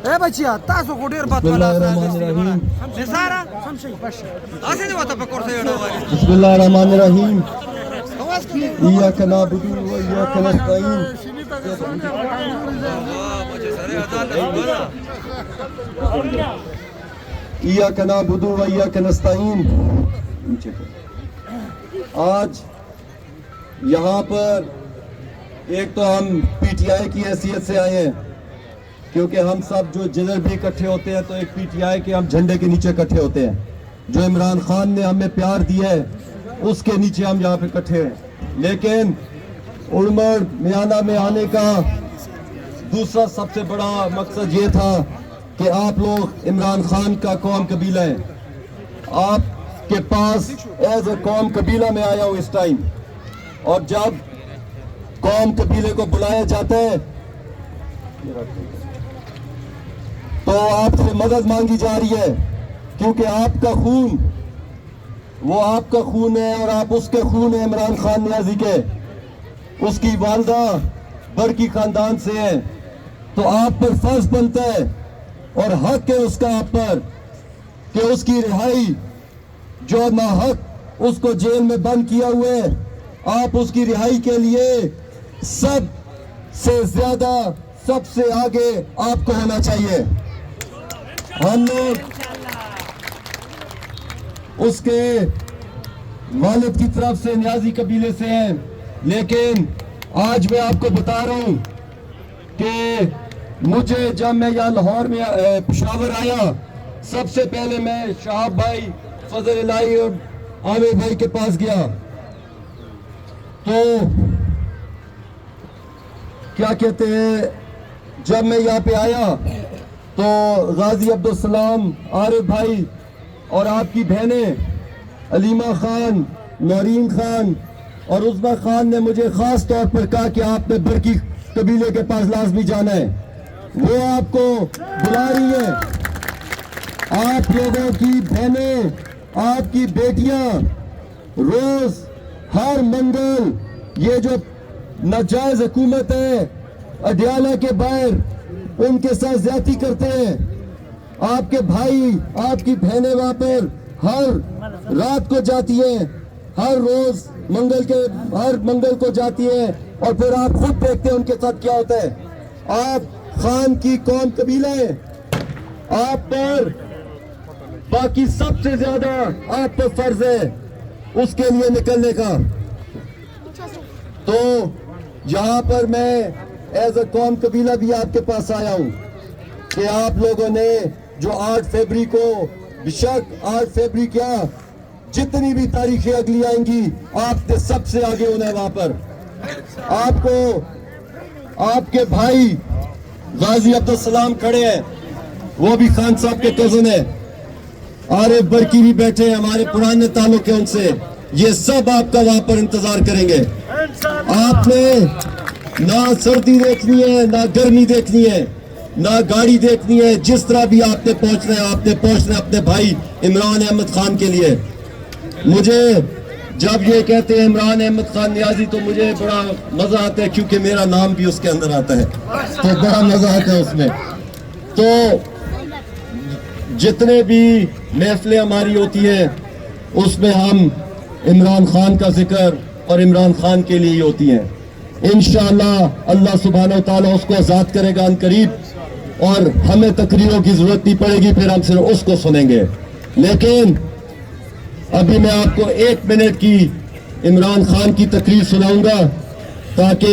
اے بچیا تاسو کو ډیر بد ولا نثارا خمسه بس اسه دی وته پکور ته یړو بسم الله الرحمن الرحیم ایاک نعبد و ایاک نستعین ایاک نعبد و ایاک نستعین۔ آج یہاں پر ایک تو ہم پی ٹی آئی کی حیثیت سے آئے ہیں، کیونکہ ہم سب جو جدھر بھی اکٹھے ہوتے ہیں تو ایک پی ٹی آئی کے ہم جھنڈے کے نیچے اکٹھے ہوتے ہیں۔ جو عمران خان نے ہمیں پیار دیا ہے اس کے نیچے ہم یہاں پہ اکٹھے ہیں، لیکن اڑمڑ میانہ میں آنے کا دوسرا سب سے بڑا مقصد یہ تھا کہ آپ لوگ عمران خان کا قوم قبیلہ ہیں، آپ کے پاس ایز اے قوم قبیلہ میں آیا ہوں اس ٹائم، اور جب قوم قبیلے کو بلایا جاتا ہے تو آپ سے مدد مانگی جا رہی ہے، کیونکہ آپ کا خون وہ آپ کا خون ہے اور آپ اس کے خون ہیں عمران خان نیازی کے، اس کی والدہ برکی خاندان سے ہیں، تو آپ پر فرض بنتا ہے اور حق ہے اس کا آپ پر کہ اس کی رہائی، جو ناحق اس کو جیل میں بند کیا ہوا ہے، آپ اس کی رہائی کے لیے سب سے زیادہ سب سے آگے آپ کو ہونا چاہیے۔ ہم لوگ اس کے والد کی طرف سے نیازی قبیلے سے ہیں، لیکن آج میں آپ کو بتا رہا ہوں کہ مجھے جب میں یہاں لاہور میں پشاور آیا، سب سے پہلے میں شہاب بھائی، فضل الہی اور عامر بھائی کے پاس گیا، تو کیا کہتے ہیں جب میں یہاں پہ آیا تو غازی عبدالسلام، عارف بھائی اور آپ کی بہنیں علیمہ خان، نورین خان اور عظمیٰ خان نے مجھے خاص طور پر کہا کہ آپ نے برکی قبیلے کے پاس لازمی جانا ہے، وہ آپ کو بلا رہی ہیں۔ آپ لوگوں کی بہنیں، آپ کی بیٹیاں روز ہر منگل یہ جو ناجائز حکومت ہے اڈیالہ کے باہر ان کے ساتھ زیادتی کرتے ہیں، آپ کے بھائی، آپ کی بہنیں وہاں پر ہر رات کو جاتی ہیں، ہر روز ہر منگل کو جاتی ہیں، اور پھر آپ خود دیکھتے ہیں ان کے ساتھ کیا ہوتا ہے۔ آپ خان کی قوم قبیلہ ہے، آپ پر باقی سب سے زیادہ آپ پر فرض ہے اس کے لیے نکلنے کا۔ تو یہاں پر میں ایز اے قوم قبیلہ بھی آپ کے پاس آیا ہوں کہ آپ لوگوں نے جو 8 فروری کو، بشک 8 فروری کیا، جتنی بھی تاریخیں اگلی آئیں گی آپ نے سب سے آگے ہونا ہے وہاں پر۔ آپ کو آپ کے بھائی غازی عبدالسلام کھڑے ہیں، وہ بھی خان صاحب کے کزن ہیں، عارف برکی بھی بیٹھے ہیں، ہمارے پرانے تعلق ہیں ان سے، یہ سب آپ کا وہاں پر انتظار کریں گے۔ آپ نے نہ سردی دیکھنی ہے، نہ گرمی دیکھنی ہے، نہ گاڑی دیکھنی ہے، جس طرح بھی آپ نے پہنچنا ہے آپ نے پہنچنا ہے اپنے بھائی عمران احمد خان کے لیے۔ مجھے جب یہ کہتے ہیں عمران احمد خان نیازی تو مجھے بڑا مزہ آتا ہے، کیونکہ میرا نام بھی اس کے اندر آتا ہے تو بڑا مزہ آتا ہے اس میں۔ تو جتنے بھی محفلیں ہماری ہوتی ہیں اس میں ہم عمران خان کا ذکر اور عمران خان کے لیے ہی ہوتی ہیں۔ انشاءاللہ اللہ سبحانہ وتعالی اس کو آزاد کرے گا عنقریب، اور ہمیں تقریروں کی ضرورت نہیں پڑے گی، پھر ہم صرف اس کو سنیں گے۔ لیکن ابھی میں آپ کو 1 منٹ کی عمران خان کی تقریر سناؤں گا تاکہ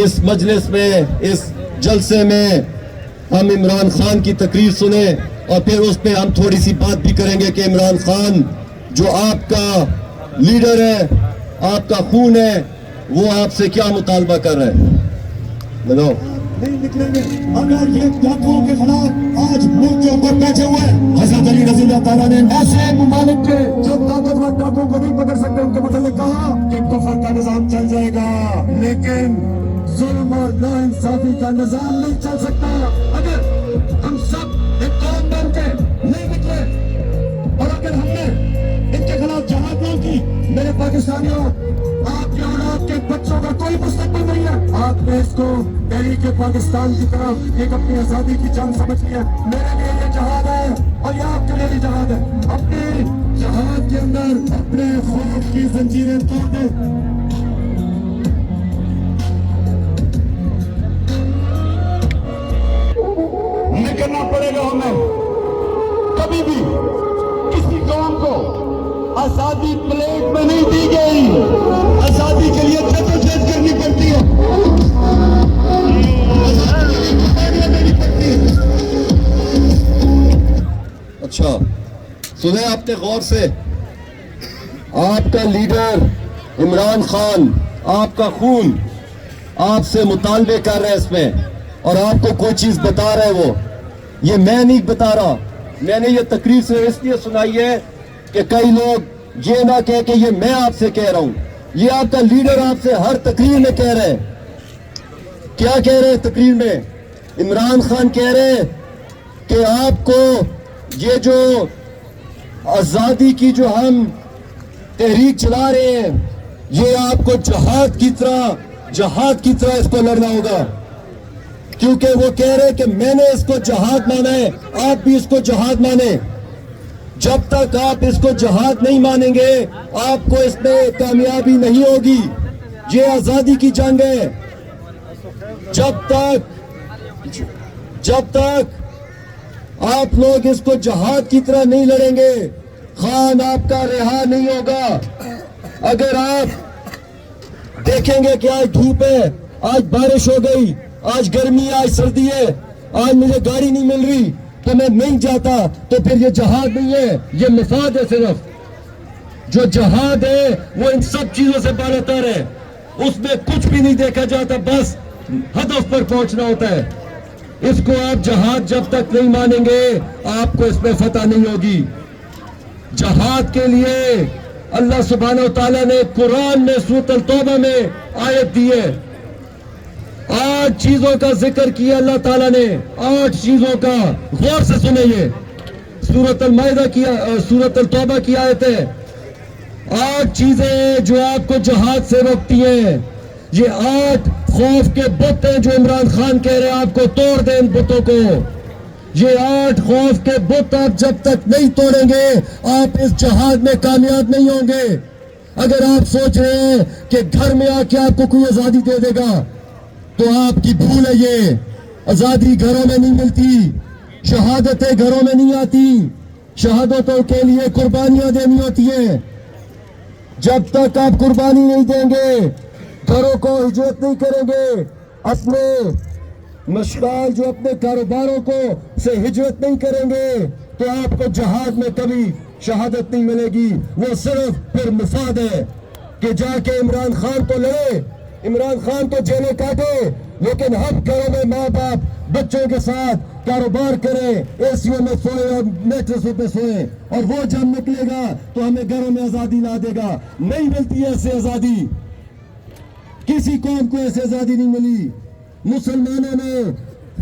اس مجلس میں اس جلسے میں ہم عمران خان کی تقریر سنیں اور پھر اس پہ ہم تھوڑی سی بات بھی کریں گے کہ عمران خان جو آپ کا لیڈر ہے آپ کا خون ہے وہ آپ سے کیا مطالبہ کر رہے ہیں. بتاؤ. نہیں نکلیں گے اگر یہ ڈاکوؤں کے خلاف آج ملک کے اوپر بیٹھے ہوئے حضرت علی رضی اللہ تعالیٰ نے ایسے ممالک کے جو طاقتور ڈاکوؤں کو نہیں پکڑ سکتے ان کے متعلق کہا کہ کفر کا نظام چل جائے گا لیکن ظلم اور ناانصافی کا نظام نہیں چل سکتا. اگر ہم سب ایک قوم بن کے نہیں نکلے اور اگر ہم نے ان کے خلاف جہاد نہ کی میرے پاکستانیوں آپ کے اولاد کے بچوں کا کوئی مستقبل نہیں ہے. آپ نے اس کو تحریک پاکستان کی طرف ایک اپنی آزادی کی جنگ سمجھ لیا. میرے لیے یہ جہاد ہے اور یہ آپ کے لیے بھی جہاد ہے. اپنے جہاد کے اندر اپنے خوف کی زنجیریں توڑ دیں. نکلنا پڑے گا ہمیں. کبھی بھی کسی قوم کو آزادی پلیٹ میں نہیں دی گئی. آزادی کے لیے جدوجہد کرنی پڑتی ہے. اچھا سنیں آپ نے غور سے. آپ کا لیڈر عمران خان آپ کا خون آپ سے مطالبے کر رہے ہیں اس میں اور آپ کو کوئی چیز بتا رہے وہ. یہ میں نہیں بتا رہا. میں نے یہ تقریر سے اس لیے سنائی ہے کہ کئی لوگ یہ نہ کہے کہ یہ میں آپ سے کہہ رہا ہوں. یہ آپ کا لیڈر آپ سے ہر تقریر میں کہہ رہے ہیں. کیا کہہ رہے ہیں تقریر میں؟ عمران خان کہہ رہے ہیں کہ آپ کو یہ جو آزادی کی جو ہم تحریک چلا رہے ہیں یہ آپ کو جہاد کی طرح اس کو لڑنا ہوگا. کیونکہ وہ کہہ رہے کہ میں نے اس کو جہاد مانا ہے آپ بھی اس کو جہاد مانیں. جب تک آپ اس کو جہاد نہیں مانیں گے آپ کو اس میں کامیابی نہیں ہوگی. یہ آزادی کی جنگ ہے. جب تک آپ لوگ اس کو جہاد کی طرح نہیں لڑیں گے خان آپ کا رہا نہیں ہوگا. اگر آپ دیکھیں گے کہ آج دھوپ ہے آج بارش ہو گئی آج گرمی ہے آج سردی ہے آج مجھے گاڑی نہیں مل رہی تو میں نہیں جاتا تو پھر یہ جہاد نہیں ہے یہ مفاد ہے. صرف جو جہاد ہے وہ ان سب چیزوں سے بالاتر ہے. اس میں کچھ بھی نہیں دیکھا جاتا بس ہدف پر پہنچنا ہوتا ہے. اس کو آپ جہاد جب تک نہیں مانیں گے آپ کو اس میں فتح نہیں ہوگی. جہاد کے لیے اللہ سبحانہ و تعالیٰ نے قرآن میں سورۃ التوبہ میں آیت دی ہے. 8 چیزوں کا ذکر کیا اللہ تعالیٰ نے. 8 چیزوں کا غور سے سنیں. یہ سورۃ المائدہ کی سورۃ التوبہ کی آیت ہے. 8 چیزیں جو آپ کو جہاد سے روکتی ہیں. یہ 8 خوف کے بت ہیں جو عمران خان کہہ رہے ہیں آپ کو توڑ دیں ان بتوں کو. یہ 8 خوف کے بت آپ جب تک نہیں توڑیں گے آپ اس جہاد میں کامیاب نہیں ہوں گے. اگر آپ سوچ رہے ہیں کہ گھر میں آ کے آپ کو کوئی آزادی دے دے گا تو آپ کی بھول ہے. یہ آزادی گھروں میں نہیں ملتی. شہادتیں گھروں میں نہیں آتی. شہادتوں کے لیے قربانیاں دینی ہوتی ہیں. جب تک آپ قربانی نہیں دیں گے گھروں کو ہجرت نہیں کریں گے اپنے مشغال جو اپنے کاروباروں کو سے ہجرت نہیں کریں گے تو آپ کو جہاد میں کبھی شہادت نہیں ملے گی. وہ صرف پھر مفاد ہے کہ جا کے عمران خان تو لڑے عمران خان تو جیلیں کاٹے لیکن ہم گھروں میں ماں باپ بچوں کے ساتھ کاروبار کریں اے سیوں میں سوئیں اور میٹرسوں پہ سوئیں اور وہ جب نکلے گا تو ہمیں گھروں میں آزادی لا دے گا. نہیں ملتی ہے ایسے آزادی. کسی قوم کو ایسے آزادی نہیں ملی. مسلمانوں نے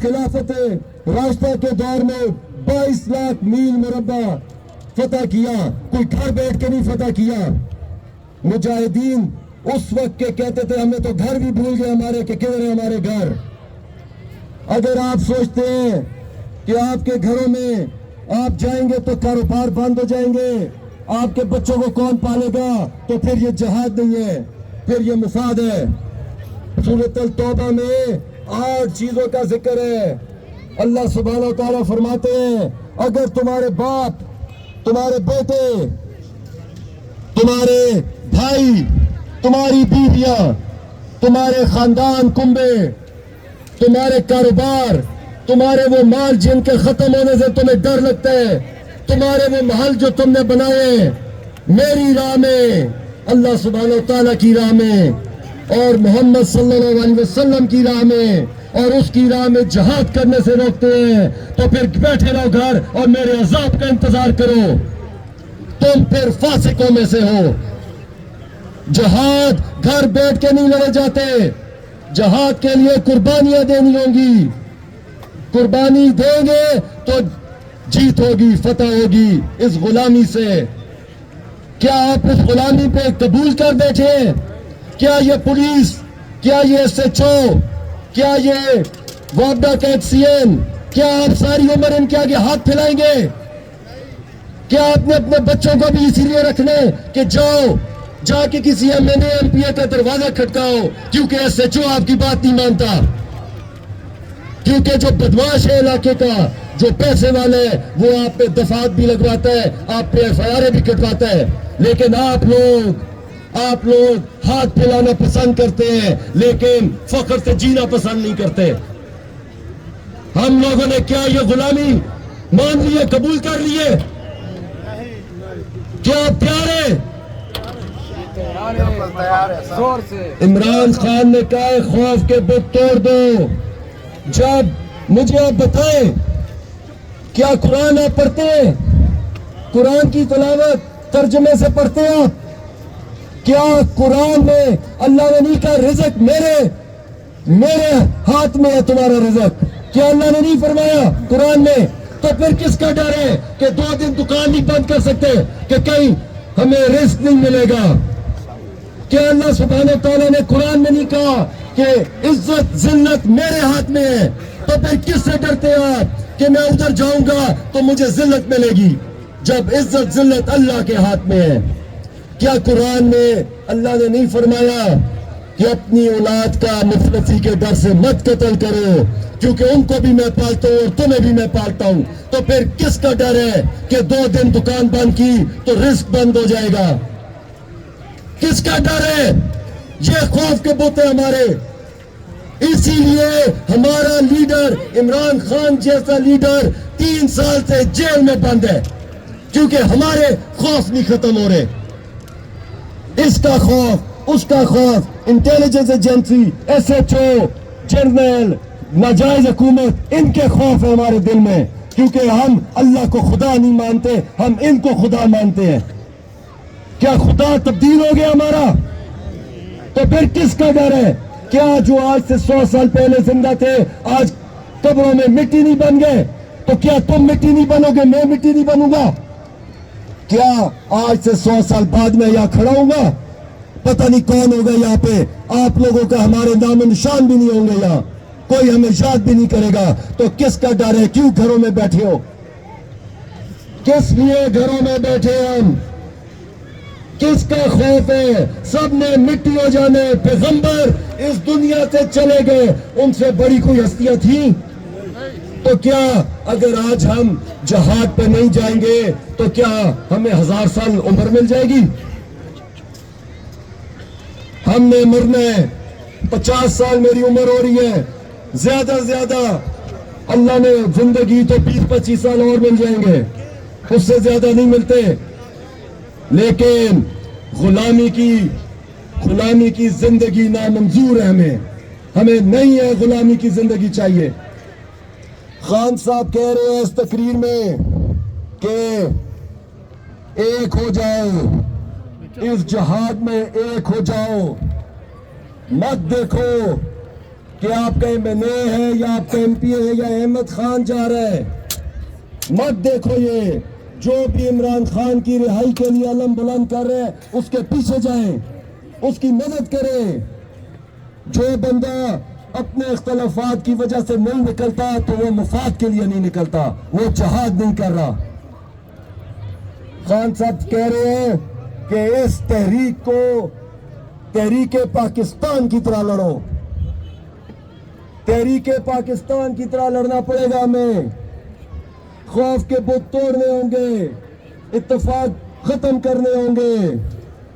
خلافت راشدہ کے دور میں 22 لاکھ میل مربع فتح کیا. کوئی گھر بیٹھ کے نہیں فتح کیا. مجاہدین اس وقت کے کہتے تھے ہمیں تو گھر بھی بھول گئے ہمارے کہ کدھر ہے ہمارے گھر. اگر آپ سوچتے ہیں کہ آپ کے گھروں میں آپ جائیں گے تو کاروبار بند ہو جائیں گے آپ کے بچوں کو کون پالے گا تو پھر یہ جہاد نہیں ہے پھر یہ مفاد ہے. سورۃ التوبہ میں 8 چیزوں کا ذکر ہے. اللہ سبحانہ و تعالیٰ فرماتے ہیں اگر تمہارے باپ تمہارے بیٹے تمہارے بھائی، تمہاری بیویاں، تمہارے خاندان کنبے، تمہارے کاروبار، تمہارے وہ مال جن کے ختم ہونے سے تمہیں ڈر لگتا ہے، تمہارے وہ محل جو تم نے بنائے میری راہ میں، اللہ سبحانہ و تعالیٰ کی راہ میں اور محمد صلی اللہ علیہ وسلم کی راہ میں اور اس کی راہ میں جہاد کرنے سے روکتے ہیں، تو پھر بیٹھے رہو گھر اور میرے عذاب کا انتظار کرو. تم پھر فاسقوں میں سے ہو. جہاد گھر بیٹھ کے نہیں لڑے جاتے، جہاد کے لیے قربانیاں دینی ہوں گی. قربانی دیں گے تو جیت ہوگی، فتح ہوگی اس غلامی سے. کیا آپ اس غلامی پہ قبول کر بیٹھے؟ کیا یہ پولیس، کیا یہ SHO، کیا یہ وابڈا کا HCN، کیا آپ ساری عمر ان کے آگے ہاتھ پھیلائیں گے؟ کیا آپ نے اپنے بچوں کو بھی اسی لیے رکھنے کہ جا کے کسی MNA MPA کا دروازہ کھٹکاؤ کیونکہ SHO آپ کی بات نہیں مانتا؟ کیونکہ جو بدماش ہے علاقے کا، جو پیسے والا ہے، وہ آپ پہ دفعات بھی لگواتا ہے، آپ پہ FIR بھی کٹواتا ہے. لیکن آپ لوگ ہاتھ پھیلانا پسند کرتے ہیں لیکن فخر سے جینا پسند نہیں کرتے. ہم لوگوں نے کیا یہ غلامی مان لیے، قبول کر لیے؟ کیا پیارے عمران خان نے کہا ہے خوف کے بت توڑ دو. جب مجھے آپ بتائیں کیا قرآن آپ پڑھتے ہیں؟ قرآن کی تلاوت ترجمے سے پڑھتے ہیں آپ؟ کیا قرآن میں اللہ نے نہیں کہا رزق میرے ہاتھ میں ہے تمہارا رزق؟ کیا اللہ نے نہیں فرمایا قرآن میں؟ تو پھر کس کا ڈر ہے کہ 2 دن دکان نہیں بند کر سکتے کہ کہیں ہمیں رزق نہیں ملے گا؟ کیا اللہ سبحانہ تعالیٰ نے قرآن میں نہیں کہا کہ عزت ذلت میرے ہاتھ میں ہے؟ تو پھر کس سے ڈرتے ہیں آپ کہ میں ادھر جاؤں گا تو مجھے ذلت ملے گی، جب عزت ذلت اللہ کے ہاتھ میں ہے؟ کیا قرآن میں اللہ نے نہیں فرمایا کہ اپنی اولاد کا مفلسی کے ڈر سے مت قتل کرو کیونکہ ان کو بھی میں پالتا ہوں اور تمہیں بھی میں پالتا ہوں؟ تو پھر کس کا ڈر ہے کہ 2 دن دکان بند کی تو رزق بند ہو جائے گا؟ کس کا ڈر ہے؟ یہ خوف کے بت ہیں ہمارے. اسی لیے ہمارا لیڈر عمران خان جیسا لیڈر 3 سال سے جیل میں بند ہے کیونکہ ہمارے خوف نہیں ختم ہو رہے. اس کا خوف، اس کا خوف، انٹیلیجنس ایجنسی، SHO، جنرل، ناجائز حکومت، ان کے خوف ہے ہمارے دل میں کیونکہ ہم اللہ کو خدا نہیں مانتے، ہم ان کو خدا مانتے ہیں. کیا خدا تبدیل ہو گیا ہمارا؟ تو پھر کس کا ڈر ہے؟ کیا جو آج سے 100 سال پہلے زندہ تھے آج قبروں میں مٹی نہیں بن گئے؟ تو کیا تم مٹی نہیں بنو گے، میں مٹی نہیں بنوں گا؟ کیا آج سے 100 سال بعد میں یہاں کھڑا ہوں گا؟ پتہ نہیں کون ہوگا یہاں پہ. آپ لوگوں کا ہمارے نام و نشان بھی نہیں ہوں گے، یہاں کوئی ہمیں یاد بھی نہیں کرے گا. تو کس کا ڈر ہے؟ کیوں گھروں میں بیٹھے ہو؟ کس لیے گھروں میں بیٹھے ہم؟ کس کا خوف ہے؟ سب نے مٹی ہو جانے. پیغمبر اس دنیا سے چلے گئے، ان سے بڑی کوئی ہستیاں تھیں؟ تو کیا اگر آج ہم جہاد پہ نہیں جائیں گے تو کیا ہمیں 1000 سال عمر مل جائے گی؟ ہم نے مرنا ہے. 50 سال میری عمر ہو رہی ہے، زیادہ سے زیادہ اللہ نے زندگی تو 20-25 سال اور مل جائیں گے، اس سے زیادہ نہیں ملتے. لیکن غلامی کی زندگی نامنظور ہے. ہمیں نہیں ہے غلامی کی زندگی چاہیے. خان صاحب کہہ رہے ہیں اس تقریر میں کہ ایک ہو جاؤ، اس جہاد میں ایک ہو جاؤ. مت دیکھو کہ آپ کا MNA ہے یا آپ کا MPA ہے یا احمد خان جا رہا ہے. مت دیکھو، یہ جو بھی عمران خان کی رہائی کے لیے علم بلند کر رہے ہیں اس کے پیچھے جائیں، اس کی مدد کریں. جو بندہ اپنے اختلافات کی وجہ سے نہیں نکلتا تو وہ مفاد کے لیے نہیں نکلتا، وہ جہاد نہیں کر رہا. خان صاحب کہہ رہے ہیں کہ اس تحریک کو تحریک پاکستان کی طرح لڑو. تحریک پاکستان کی طرح لڑنا پڑے گا ہمیں. خوف کے بت توڑنے ہوں گے، اتفاق ختم کرنے ہوں گے.